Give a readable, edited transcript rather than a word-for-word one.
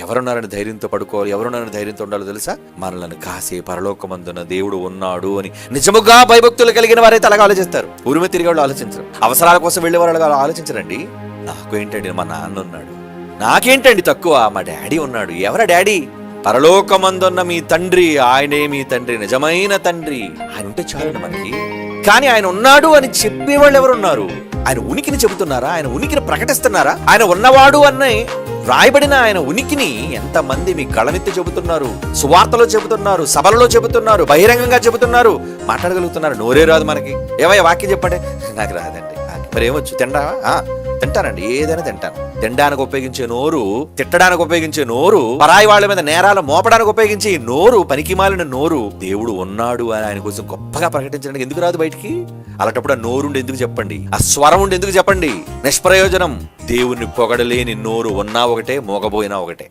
ఎవరున్నారని ధైర్యంతో పడుకోవాలి, ఎవరున్నారని ధైర్యంతో ఉండాలో తెలుసా? మనల్ని కాసే పరలోకమందున దేవుడు ఉన్నాడు అని నిజముగా భయభక్తులు కలిగిన వారైతే అలాగే ఆలోచిస్తారు. ఊరిమే తిరిగే వాళ్ళు ఆలోచించరు. అవసరాల కోసం వెళ్ళే వాళ్ళు అలా ఆలోచించరండి. నాకు ఏంటండి మా నాన్న ఉన్నాడు, నాకేంటండి తక్కువ, మా డాడీ ఉన్నాడు. ఎవరా డాడీ? పరలోకమందున్న మీ తండ్రి, ఆయనే మీ తండ్రి, నిజమైన తండ్రి. ఆయన ఉంటే చాలండి మనకి. కానీ ఆయన ఉన్నాడు అని చెప్పేవాళ్ళు ఎవరున్నారు? ఆయన ఉనికిని చెబుతున్నారా? ఆయన ఉనికిని ప్రకటిస్తున్నారా? ఆయన ఉన్నవాడు అనే రాయబడిన ఆయన ఉనికిని ఎంతమంది మీ గళమెత్తి చెబుతున్నారు, సువార్తలో చెబుతున్నారు, సభలలో చెబుతున్నారు, బహిరంగంగా చెబుతున్నారు, మాట్లాడగలుగుతున్నారు? నోరే రాదు మనకి. ఏవయ్య వాక్యం చెప్పండి. నాకు రాదండి. మరి ఏమొచ్చు? తింటావా? తింటానండి, ఏదైనా తింటాను. తినడానికి ఉపయోగించే నోరు, తిట్టడానికి ఉపయోగించే నోరు, పరాయి వాళ్ళ మీద నేరాలు మోపడానికి ఉపయోగించే నోరు, పనికిమాలిన నోరు, దేవుడు ఉన్నాడు అని ఆయన కోసం గొప్పగా ప్రకటించడానికి ఎందుకు రాదు బయటికి? అలాంటప్పుడు ఆ నోరుండి ఎందుకు చెప్పండి? ఆ స్వరం ఉండి ఎందుకు చెప్పండి? నిష్ప్రయోజనం. దేవుణ్ణి పొగడలేని నోరు ఉన్నా ఒకటే, మోగబోయినా ఒకటే.